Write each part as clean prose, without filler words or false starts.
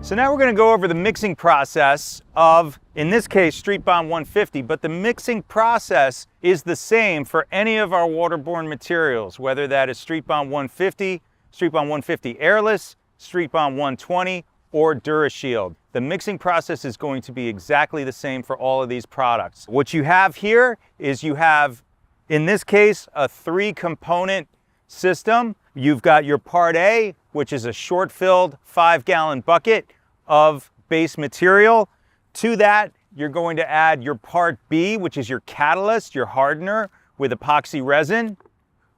So now we're going to go over the mixing process of, in this case, StreetBond 150, but the mixing process is the same for any of our waterborne materials, whether that is StreetBond 150, StreetBond 150 Airless, StreetBond 120, or DuraShield. The mixing process is going to be exactly the same for all of these products. What you have here is you have, in this case, a 3-component system. You've got your Part A, which is a short-filled 5-gallon bucket of base material. To that, you're going to add your Part B, which is your catalyst, your hardener with epoxy resin.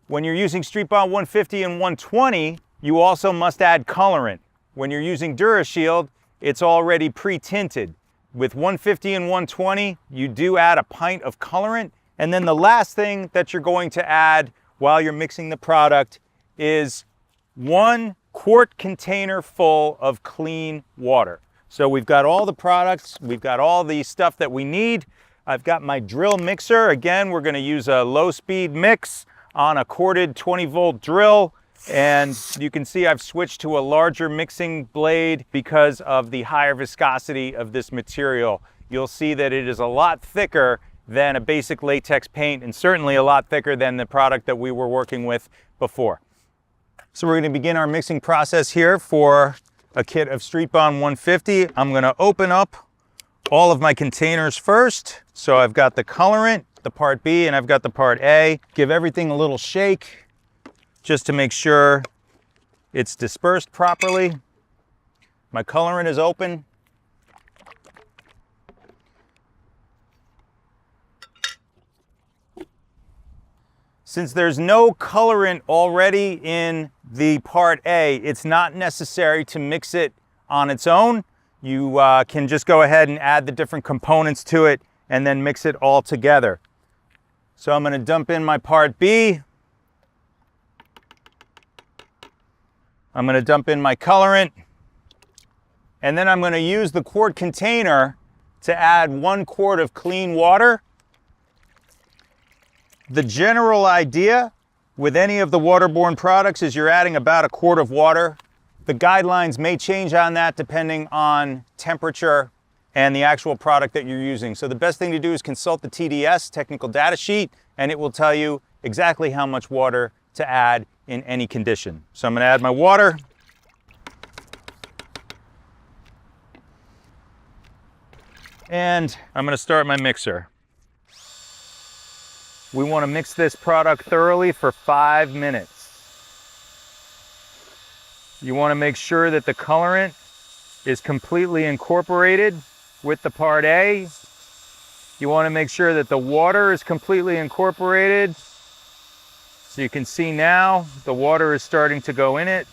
When you're using StreetBond 150 and 120, you also must add colorant. When you're using DuraShield, it's already pre-tinted. With 150 and 120, you do add a pint of colorant. And then the last thing that you're going to add while you're mixing the product is 1 quart container full of clean water. So we've got all the products, we've got all the stuff that we need. I've got my drill mixer. Again, we're going to use a low-speed mix on a corded 20-volt drill. And you can see I've switched to a larger mixing blade because of the higher viscosity of this material. You'll see that it is a lot thicker than a basic latex paint, and certainly a lot thicker than the product that we were working with before. So we're going to begin our mixing process here for a kit of StreetBond 150. I'm going to open up all of my containers first. So I've got the colorant, the Part B, and I've got the Part A. Give everything a little shake just to make sure it's dispersed properly. My colorant is open. Since there's no colorant already in the Part A, it's not necessary to mix it on its own. You can just go ahead and add the different components to it and then mix it all together. So I'm going to dump in my Part B. I'm going to dump in my colorant. And then I'm going to use the quart container to add 1 quart of clean water. The general idea with any of the waterborne products is you're adding about 1 quart of water. The guidelines may change on that depending on temperature and the actual product that you're using. So the best thing to do is consult the TDS, technical data sheet, and it will tell you exactly how much water to add in any condition. So I'm going to add my water. And I'm going to start my mixer. We want to mix this product thoroughly for 5 minutes. You want to make sure that the colorant is completely incorporated with the Part A. You want to make sure that the water is completely incorporated. So you can see now the water is starting to go in it.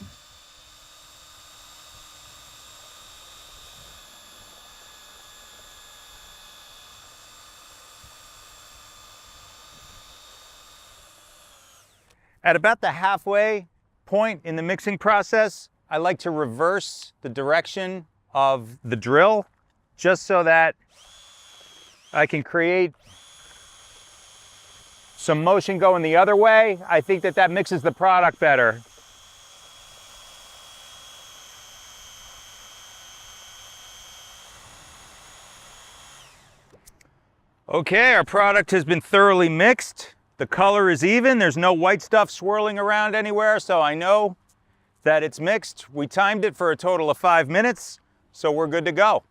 At about the halfway point in the mixing process, I like to reverse the direction of the drill just so that I can create some motion going the other way. I think that that mixes the product better. Okay, our product has been thoroughly mixed. The color is even, there's no white stuff swirling around anywhere, so I know that it's mixed. We timed it for a total of 5 minutes, so we're good to go.